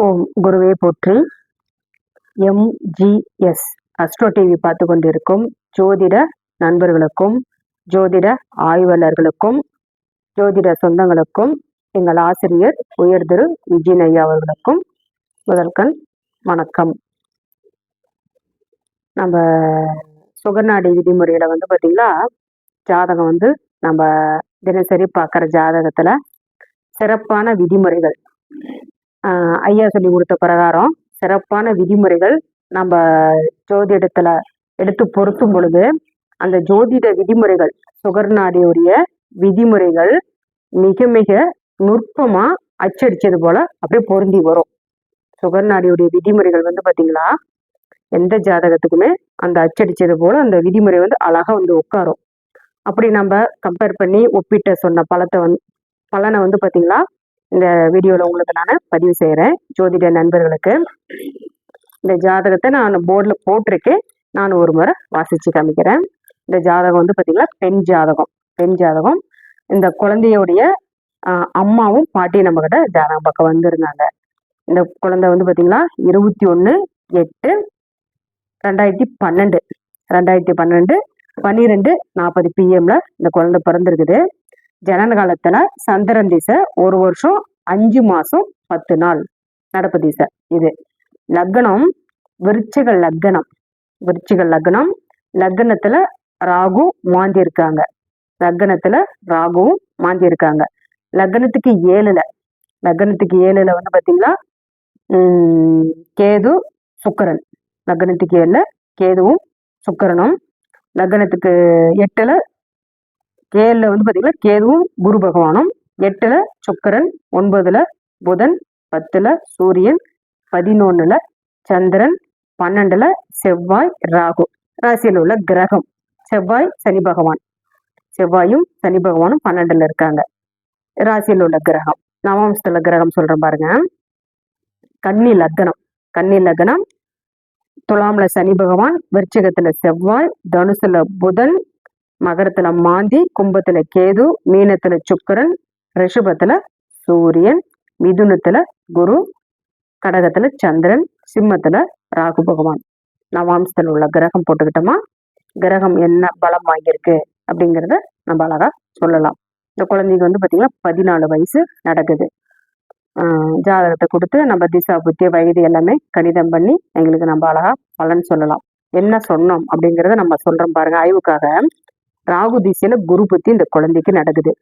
ஓம் குருவே போற்றி. MGS astro TV பார்த்து கொண்டிருக்கும் ஜோதிட நண்பர்களுக்கும், ஜோதிட ஆய்வாளர்களுக்கும், ஜோதிட சொந்தங்களுக்கும், எங்கள் ஆசிரியர் உயர் திரு விஜயன் ஐயா அவர்களுக்கும் முதல்கண் வணக்கம். நம்ம சுகநாடி விதிமுறையில பார்த்தீங்களா, ஜாதகம் நம்ம தினசரி பார்க்குற ஜாதகத்துல சிறப்பான விதிமுறைகள், ஐயா சொல்லி கொடுத்த பிரகாரம் சிறப்பான விதிமுறைகள் நம்ம ஜோதிடத்துல எடுத்து பொருத்தும் பொழுது அந்த ஜோதிட விதிமுறைகள், சுகர்நாடியுடைய விதிமுறைகள் மிக மிக நுட்பமா அச்சடிச்சது போல அப்படியே பொருந்தி வரும். சுகர்நாடியுடைய விதிமுறைகள் பாத்தீங்களா, எந்த ஜாதகத்துக்குமே அந்த அச்சடிச்சது போல அந்த விதிமுறை அழகா உட்காரும். அப்படி நம்ம கம்பேர் பண்ணி ஒப்பிட்ட சொன்ன பலனை பாத்தீங்களா, இந்த வீடியோல உங்களுக்கு நான் பதிவு செய்யறேன். ஜோதிட நண்பர்களுக்கு இந்த ஜாதகத்தை நான் போர்டில் போட்டிருக்கேன். நான் ஒரு முறை வாசிச்சு காமிக்கிறேன். இந்த ஜாதகம் பாத்தீங்களா, பெண் ஜாதகம். இந்த குழந்தையோடைய அம்மாவும் பாட்டியும் நம்ம கிட்ட ஜாதகம் பக்கம் வந்திருந்தாங்க. இந்த குழந்தை பாத்தீங்களா 21/8/2012 12:40 PM இந்த குழந்தை பிறந்திருக்குது. ஜனன காலத்துல சந்திரன் திசை 1 வருஷம் 5 மாசம் 10 நாள் நடப்பு திசை. இது லக்னம் விருச்சிக லக்னம். லக்னத்துல ராகு மாந்தி இருக்காங்க. லக்னத்துக்கு 7ல பாத்தீங்களா கேது சுக்கிரன். லக்னத்துக்கு 7ல கேதுவும் சுக்கிரனும். லக்னத்துக்கு 8ல பாத்தீங்கன்னா கேதுவும் குரு பகவானும். 8ல சுக்கிரன், 9ல புதன், 10ல சூரியன், 11ல சந்திரன், 12ல செவ்வாய், ராகு. ராசியில் உள்ள கிரகம் செவ்வாயும் சனி பகவானும் 12ல இருக்காங்க. ராசியில் உள்ள கிரகம் நவம்சத்துல கிரகம் சொல்றேன் பாருங்க. கன்னி லக்னம். துலாம்ல சனி பகவான், விருச்சிகத்துல செவ்வாய், தனுசுல புதன், மகரத்துல மாந்தி, கும்பத்துல கேது, மீனத்துல சுக்கிரன், ரிஷபத்துல சூரியன், மிதுனத்துல குரு, கடகத்துல சந்திரன், சிம்மத்துல ராகு பகவான். நவாம்சத்துல உள்ள கிரகம் போட்டுக்கிட்டோமா, கிரகம் என்ன பலம் வாங்கியிருக்கு அப்படிங்கிறத நம்ம அழகா சொல்லலாம். இந்த குழந்தைக்கு பாத்தீங்கன்னா 14 வயசு நடக்குது. ஜாதகத்தை கொடுத்து நம்ம திசா புத்திய வயது எல்லாமே கணிதம் பண்ணி எங்களுக்கு நம்ம அழகா பலன் சொல்லலாம். என்ன சொன்னோம் அப்படிங்கிறத நம்ம சொல்றோம் பாருங்க. ஆய்வுக்காக ராகு திசையில குரு புத்தி இந்த குழந்தைக்கு நடக்குது.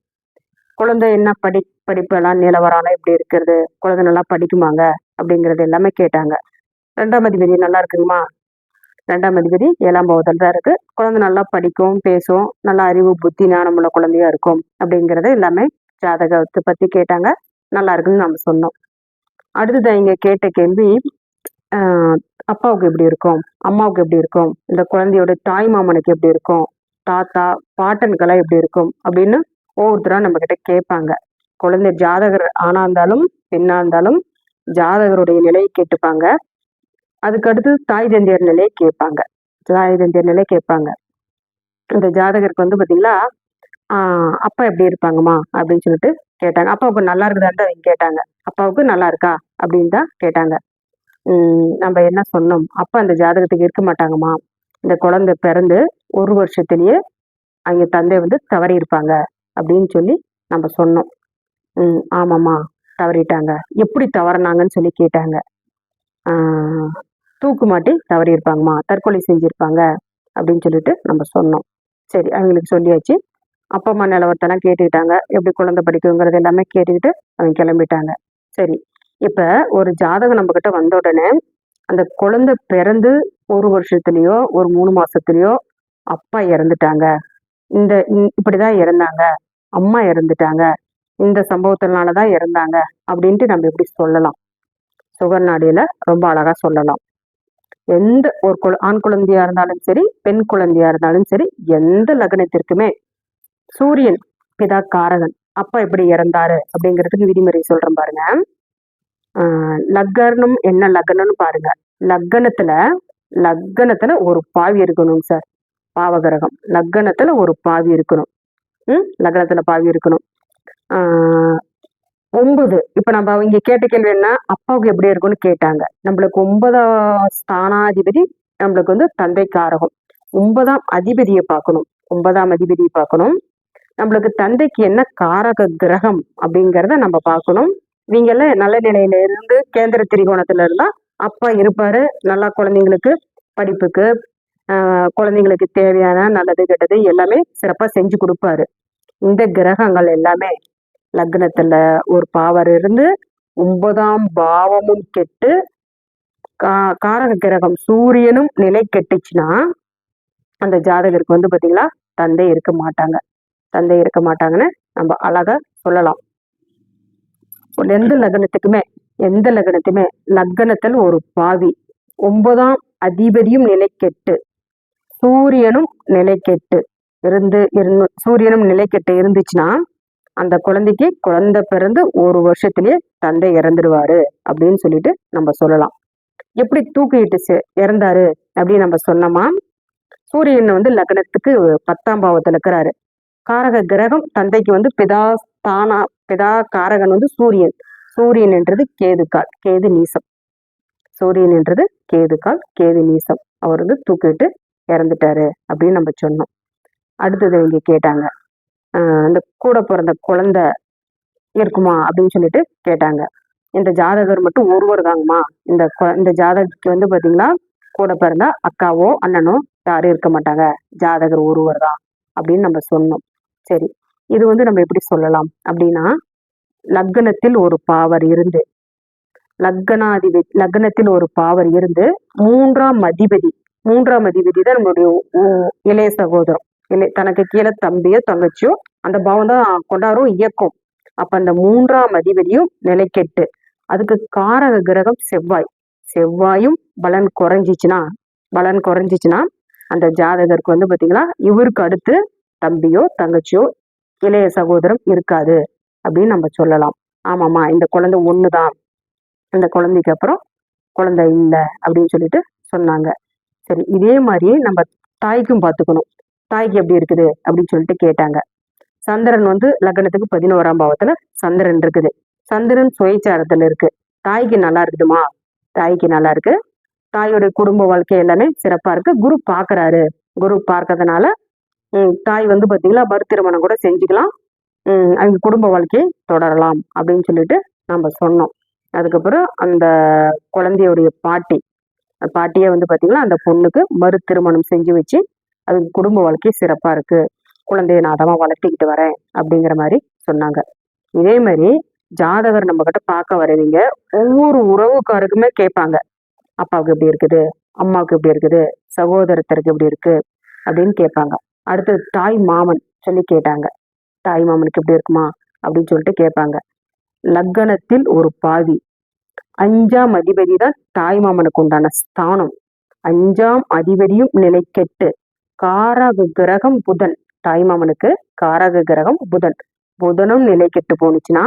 குழந்தை என்ன படிப்பெல்லாம் நிலவரம் எப்படி இருக்கிறது, குழந்தை நல்லா படிக்குமாங்க அப்படிங்கறது எல்லாமே கேட்டாங்க. 2ஆம் அதிபதி நல்லா இருக்குமா, 2ஆம் அதிபதி 7ஆம் பாவத்தில் தான் இருக்கு. குழந்தை நல்லா படிக்கும், பேசும், நல்லா அறிவு புத்தி ஞானம் உள்ள குழந்தையா இருக்கும் அப்படிங்கறத எல்லாமே ஜாதகத்தை பத்தி கேட்டாங்க. நல்லா இருக்குன்னு நம்ம சொன்னோம். அடுத்தது இங்க கேட்ட கேள்வி, அப்பாவுக்கு எப்படி இருக்கும், அம்மாவுக்கு எப்படி இருக்கும், இந்த குழந்தையோட தாய் மாமனுக்கு எப்படி இருக்கும், தாத்தா பாட்டனுக்கெல்லாம் எப்படி இருக்கும் அப்படின்னு ஒவ்வொருத்தரா நம்ம கிட்ட கேட்பாங்க. குழந்தை ஜாதகர் ஆனா இருந்தாலும் பெண்ணா இருந்தாலும் ஜாதகருடைய நிலையை கேட்டுப்பாங்க. அதுக்கு அடுத்து தாய் தந்தையர் நிலையை கேட்பாங்க. இந்த ஜாதகருக்கு பாத்தீங்களா அப்பா எப்படி இருப்பாங்கம்மா அப்படின்னு சொல்லிட்டு கேட்டாங்க. அப்பாவுக்கு நல்லா இருக்குதான்னு அவங்க கேட்டாங்க. அப்பாவுக்கு நல்லா இருக்கா அப்படின்னு தான் கேட்டாங்க. நம்ம என்ன சொன்னோம், அப்பா அந்த ஜாதகத்துக்கு இருக்க மாட்டாங்கம்மா, இந்த குழந்தை பிறந்து 1 வருஷத்துலயே அவங்க தந்தை தவறி இருப்பாங்க அப்படின்னு சொல்லி நம்ம சொன்னோம். ஆமாம்மா தவறிட்டாங்க. எப்படி தவறினாங்கன்னு சொல்லி கேட்டாங்க. தூக்கு மாட்டி தவறி இருப்பாங்கம்மா, தற்கொலை செஞ்சிருப்பாங்க அப்படின்னு சொல்லிட்டு நம்ம சொன்னோம். சரி, அவங்களுக்கு சொல்லியாச்சு. அப்பா அம்மா நிலவரத்தெல்லாம் கேட்டுக்கிட்டாங்க. எப்படி குழந்தை படிக்குங்கிறது எல்லாமே கேட்டுக்கிட்டு அவங்க கிளம்பிட்டாங்க. சரி, இப்ப ஒரு ஜாதகம் நம்ம கிட்ட வந்த உடனே அந்த குழந்தை பிறந்து 1 வருஷத்துலயோ 3 மாசத்துலயோ அப்பா இறந்துட்டாங்க, இப்படிதான் இறந்தாங்க, அம்மா இறந்துட்டாங்க, இந்த சம்பவத்தினாலதான் இறந்தாங்க அப்படின்ட்டு நம்ம எப்படி சொல்லலாம்? சுகர்நாடியில ரொம்ப அழகா சொல்லலாம். எந்த ஒரு ஆண் குழந்தையா இருந்தாலும் சரி, பெண் குழந்தையா இருந்தாலும் சரி, எந்த லக்னத்திற்குமே சூரியன் பிதா காரகன், அப்பா எப்படி இறந்தாரு அப்படிங்கிறதுக்கு விதிமுறை சொல்றேன் பாருங்க. லக்னம் என்ன லக்னம்னு பாருங்க. லக்னத்துல ஒரு பாவி இருக்கணும் சார், பாவகிரகம் லக்னத்துல ஒரு பாவி இருக்கணும். லக்னத்துல பாவி இருக்கணும். 9. இப்ப நம்ம இங்க கேட்ட கேள்வி என்ன, அப்பாவுக்கு எப்படி இருக்கும்னு கேட்டாங்க. நம்மளுக்கு 9ஆம் ஸ்தானாதிபதி நம்மளுக்கு வந்து தந்தை காரகம். 9ஆம் அதிபதியை பார்க்கணும். 9ஆம் அதிபதியை பார்க்கணும். நம்மளுக்கு தந்தைக்கு என்ன காரக கிரகம் அப்படிங்கிறத நம்ம பார்க்கணும். இவங்க எல்லாம் நல்ல நிலையில இருந்து கேந்திர திரிகோணத்துல இருந்தா அப்பா இருப்பாரு. நல்லா குழந்தைங்களுக்கு படிப்புக்கு குழந்தைங்களுக்கு தேவையான நல்லது கெட்டது எல்லாமே சிறப்பா செஞ்சு கொடுப்பாரு. இந்த கிரகங்கள் எல்லாமே லக்னத்துல ஒரு பாவர் இருந்து 9ஆம் பாவமும் கெட்டு காரக கிரகம் சூரியனும் நிலை கெட்டுச்சுன்னா அந்த ஜாதகருக்கு வந்து பாத்தீங்களா தந்தை இருக்க மாட்டாங்க. தந்தை இருக்க மாட்டாங்கன்னு நம்ம அழகா சொல்லலாம். எந்த லக்னத்துக்குமே லக்னத்தில் ஒரு பாவி 9ஆம் அதிபதியும் நிலை கெட்டு சூரியனும் நிலை கெட்டு சூரியனும் நிலை கெட்டு இருந்துச்சுன்னா அந்த குழந்தைக்கு குழந்தை பிறந்து ஒரு வருஷத்திலேயே தந்தை இறந்துடுவாரு அப்படின்னு சொல்லிட்டு நம்ம சொல்லலாம். எப்படி தூக்கிட்டு இறந்தாரு அப்படின்னு நம்ம சொன்னோமா, சூரியன் வந்து லக்னத்துக்கு 10ஆம் பாவத்துல இருக்கிறாரு. காரக கிரகம் தந்தைக்கு வந்து பிதா காரகன் வந்து சூரியன். சூரியன் என்றது கேதுக்கால், கேது நீசம். சூரியன் என்றது கேதுக்கால், கேது நீசம். அவர் வந்து தூக்கிட்டு இறந்துட்டாரு அப்படின்னு நம்ம சொன்னோம். அடுத்தது இங்க கேட்டாங்க, அந்த கூட பிறந்த குழந்தை இருக்குமா அப்படின்னு சொல்லிட்டு கேட்டாங்க. இந்த ஜாதகர் மட்டும் ஒருவர் தாங்கம்மா. இந்த ஜாதகத்துக்கு வந்து பாத்தீங்கன்னா கூட பிறந்த அக்காவோ அண்ணனோ யாரும் இருக்க மாட்டாங்க. ஜாதகர் ஒருவர் தான் அப்படின்னு நம்ம சொன்னோம். சரி, இது வந்து நம்ம எப்படி சொல்லலாம் அப்படின்னா, லக்னத்தில் ஒரு பாவர் இருந்து லக்னத்தில் ஒரு பாவர் இருந்து 3ஆம் அதிபதி தான் நம்மளுடைய இளைய சகோதரம். தனக்கு கீழே தம்பியோ தங்கச்சியோ அந்த பாவம் தான் கொண்டாடும் இயக்கம். அப்ப அந்த 3ஆம் அதிபதியும் நிலை கெட்டு அதுக்கு காரக கிரகம் செவ்வாயும் பலன் குறைஞ்சிச்சுன்னா அந்த ஜாதகருக்கு வந்து பாத்தீங்கன்னா இவருக்கு அடுத்து தம்பியோ தங்கச்சியோ இளைய சகோதரம் இருக்காது அப்படின்னு நம்ம சொல்லலாம். ஆமாம்மா, இந்த குழந்தை ஒண்ணுதான், இந்த குழந்தைக்கு அப்புறம் குழந்தை இல்லை அப்படின்னு சொல்லிட்டு சொன்னாங்க. சரி, இதே மாதிரியே நம்ம தாய்க்கும் பார்த்துக்கணும். தாய்க்கு எப்படி இருக்குது அப்படின்னு சொல்லிட்டு கேட்டாங்க. சந்திரன் வந்து லக்னத்துக்கு 11ஆம் பாவத்துல சந்திரன் இருக்குது. சந்திரன் சுயச்சாரத்துல இருக்கு. தாய்க்கு நல்லா இருக்குதுமா? தாய்க்கு நல்லா இருக்கு. தாயோட குடும்ப வாழ்க்கை எல்லாமே சிறப்பா இருக்கு. குரு பார்க்கறதுனால தாய் வந்து பாத்தீங்களா மறுதிருமணம் கூட செஞ்சுக்கலாம். அவங்க குடும்ப வாழ்க்கையை தொடரலாம் அப்படின்னு சொல்லிட்டு நம்ம சொன்னோம். அதுக்கப்புறம் அந்த குழந்தையுடைய பாட்டியே வந்து பாத்தீங்கன்னா அந்த பொண்ணுக்கு மறு திருமணம் செஞ்சு வச்சு அதுக்கு குடும்ப வாழ்க்கை சிறப்பா இருக்கு, குழந்தைய நாதமா வளர்த்திக்கிட்டு வரேன் அப்படிங்கிற மாதிரி சொன்னாங்க. இதே மாதிரி ஜாதகர் நம்ம கிட்ட பார்க்க வரவங்க ஒவ்வொரு உறவுக்காருக்குமே கேட்பாங்க, அப்பாவுக்கு எப்படி இருக்குது, அம்மாவுக்கு எப்படி இருக்குது, சகோதரத்திற்கு எப்படி இருக்கு அப்படின்னு கேட்பாங்க. அடுத்தது தாய் மாமன் சொல்லி கேட்டாங்க, தாய் மாமனுக்கு எப்படி இருக்குமா அப்படின்னு சொல்லிட்டு கேட்பாங்க. லக்னத்தில் ஒரு பாவி 5ஆம் அதிபதி தான் தாய் மாமனுக்கு உண்டான ஸ்தானம். 5ஆம் அதிபதியும் நிலை கெட்டு காரக கிரகம் புதன். தாய் மாமனுக்கு காரக கிரகம் புதனும் நிலை கெட்டு போனுச்சுன்னா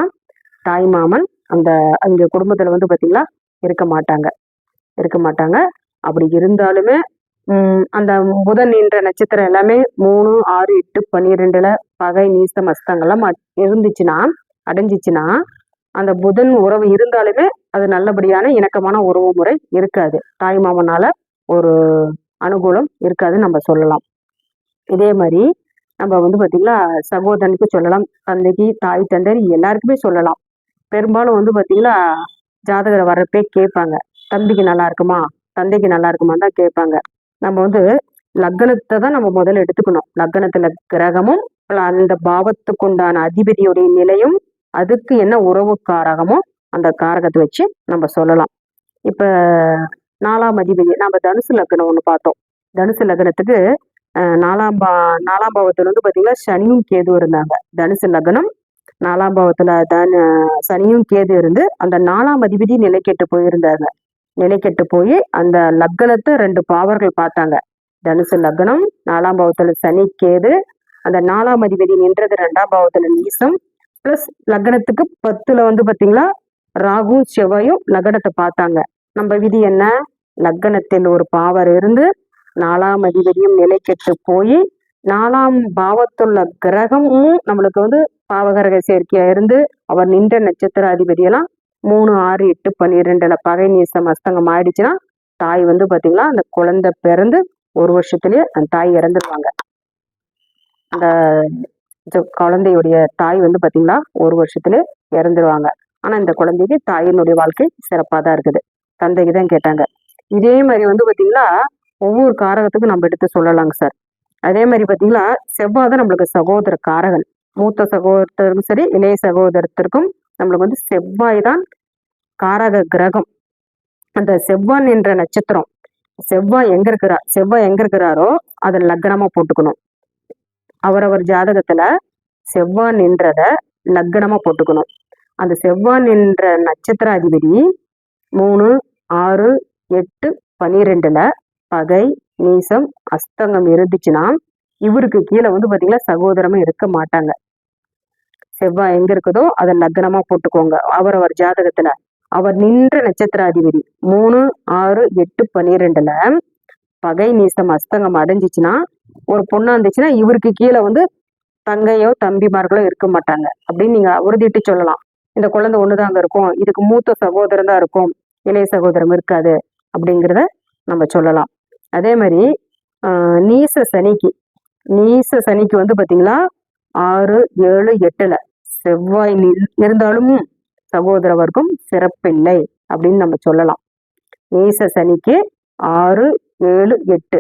தாய் மாமன் அந்த குடும்பத்துல வந்து பாத்தீங்களா இருக்க மாட்டாங்க. அப்படி இருந்தாலுமே அந்த புதன் என்ற நட்சத்திரம் எல்லாமே 3, 6, 8, 12 பகை நீசம் அஸ்தங்கள்லாம் அடைஞ்சிச்சுன்னா அந்த புதன் உறவு இருந்தாலுமே அது நல்லபடியான இணக்கமான உறவு முறை இருக்காது. தாய் மாமனால ஒரு அனுகூலம் இருக்காதுன்னு நம்ம சொல்லலாம். இதே மாதிரி நம்ம வந்து பாத்தீங்களா சகோதரனுக்கு சொல்லலாம், தந்தைக்கு, தாய் தந்தை எல்லாருக்குமே சொல்லலாம். பெரும்பாலும் வந்து பாத்தீங்களா ஜாதகரை வர்றப்பே கேட்பாங்க, தம்பிக்கு நல்லா இருக்குமா, தந்தைக்கு நல்லா இருக்குமான்னு தான் கேட்பாங்க. நம்ம வந்து லக்னத்தை தான் நம்ம முதல்ல எடுத்துக்கணும். லக்னத்துல கிரகமும் அந்த பாவத்துக்கு உண்டான அதிபதியுடைய நிலையும் அதுக்கு என்ன உறவு காரகமோ அந்த காரகத்தை வச்சு நம்ம சொல்லலாம். இப்ப 4ஆம் அதிபதி நம்ம தனுசு லக்னம் ஒண்ணு பார்த்தோம். தனுசு லக்னத்துக்கு 4ஆம் பாவத்துல வந்து பாத்தீங்கன்னா சனியும் கேது இருந்தாங்க. தனுசு லக்னம் 4ஆம் பாவத்துல சனியும் கேது இருந்து அந்த 4ஆம் அதிபதி நிலை கெட்டு போய் அந்த லக்னத்தை 2 பாவர்கள் பார்த்தாங்க. தனுசு லக்னம் 4ஆம் பாவத்துல சனி கேது, அந்த 4ஆம் அதிபதி நின்றது 2ஆம் பாவத்துல நீசம், பிளஸ் லக்னத்துக்கு 10ல வந்து பாத்தீங்களா ராகு செவ்வாயும் லக்னத்தை பார்த்தாங்க. நம்ம விதி என்ன, லக்னத்தில் ஒரு பாவர் இருந்து 4ஆம் அதிபதியும் நிலை கெட்டு போய் 4ஆம் பாவத்துள்ள கிரகமும் நம்மளுக்கு வந்து பாவகரக சேர்க்கையா இருந்து அவர் நின்ற நட்சத்திராதிபதியெல்லாம் 3, 6, 8, 12 பகை நீசம் அஸ்தங்கம் ஆயிடுச்சுன்னா தாய் வந்து பாத்தீங்களா அந்த குழந்தை பிறந்து 1 வருஷத்துலயே அந்த தாய் இறந்துருவாங்க. அந்த குழந்தையுடைய தாய் வந்து பாத்தீங்களா 1 வருஷத்துல இறந்துருவாங்க. ஆனா இந்த குழந்தைக்கு தாயினுடைய வாழ்க்கை சிறப்பா தான் இருக்குது. தந்தைக்கு தான் கேட்டாங்க. இதே மாதிரி வந்து பாத்தீங்களா ஒவ்வொரு காரகத்துக்கும் நம்ம எடுத்து சொல்லலாங்க சார். அதே மாதிரி பாத்தீங்களா செவ்வாய் தான் நம்மளுக்கு சகோதர காரகன். மூத்த சகோதரருக்கும் சரி இளைய சகோதரத்திற்கும் நம்மளுக்கு வந்து செவ்வாய் தான் காரக கிரகம். அந்த செவ்வாய் என்ற நட்சத்திரம் செவ்வாய் எங்க இருக்கிறாரோ அதை லக்னமா போட்டுக்கணும். அவரவர் ஜாதகத்துல செவ்வாய் நின்றத லக்னமா போட்டுக்கணும். அந்த செவ்வாய் நின்ற நட்சத்திராதிபதி 3, 6, 8, 12 பகை நீசம் அஸ்தங்கம் இருந்துச்சுன்னா இவருக்கு கீழே வந்து பாத்தீங்கன்னா சகோதரமே இருக்க மாட்டாங்க. செவ்வாய் எங்க இருக்குதோ அதை லக்னமா போட்டுக்கோங்க. அவரவர் ஜாதகத்துல அவர் நின்ற நட்சத்திராதிபதி 3, 6, 8, 12 பகை நீசம் அஸ்தங்கம் அடைஞ்சிச்சுன்னா ஒரு பொண்ணா இருந்துச்சுன்னா இவருக்கு கீழே வந்து தங்கையோ தம்பிமார்களோ இருக்க மாட்டாங்க அப்படின்னு நீங்க உறுதிட்டு சொல்லலாம். இந்த குழந்தை ஒண்ணுதாங்க இருக்கும், இதுக்கு மூத்த சகோதரன் தான் இருக்கும், இளைய சகோதரம் இருக்காது அப்படிங்கிறத நம்ம சொல்லலாம். அதே மாதிரி நீச சனிக்கு வந்து பாத்தீங்களா 6, 7, 8 செவ்வாய் இருந்தாலும் சகோதர வர்க்கம் சிறப்பில்லை அப்படின்னு நம்ம சொல்லலாம். நீச சனிக்கு 6, 7, 8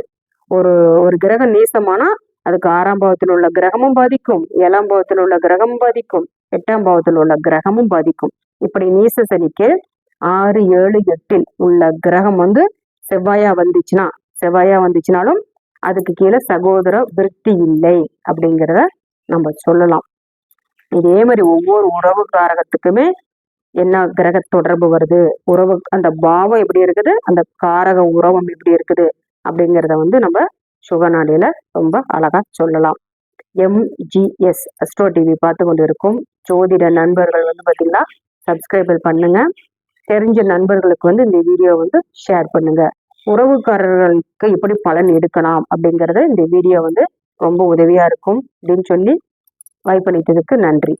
ஒரு ஒரு கிரகம் நீசமானா அதுக்கு 6ஆம் பாவத்தில் உள்ள கிரகமும் பாதிக்கும், 7ஆம் பாவத்தில் உள்ள கிரகமும் பாதிக்கும், 8ஆம் பாவத்தில் உள்ள கிரகமும் பாதிக்கும். இப்படி நீச சனிக்கு 6, 7, 8 உள்ள கிரகம் வந்து செவ்வாயா வந்துச்சுனாலும் அதுக்கு கீழே சகோதர விருத்தி இல்லை அப்படிங்கிறத நம்ம சொல்லலாம். இதே மாதிரி ஒவ்வொரு உறவு காரகத்துக்குமே என்ன கிரக தொடர்பு வருது, உறவு அந்த பாவம் எப்படி இருக்குது, அந்த காரக உறவம் எப்படி இருக்குது அப்படிங்கிறத வந்து நம்ம சுகநாடியில ரொம்ப அழகா சொல்லலாம். MGS அஸ்ட்ரோ டிவி பார்த்து கொண்டு இருக்கும் ஜோதிட நண்பர்கள் வந்து பாத்தீங்கன்னா சப்ஸ்கிரைபர் பண்ணுங்க. தெரிஞ்ச நண்பர்களுக்கு வந்து இந்த வீடியோ வந்து ஷேர் பண்ணுங்க. உறவுக்காரர்களுக்கு எப்படி பலன் எடுக்கலாம் அப்படிங்கறத இந்த வீடியோ வந்து ரொம்ப உதவியா இருக்கும் அப்படின்னு சொல்லி வாய்ப்பளித்ததுக்கு நன்றி.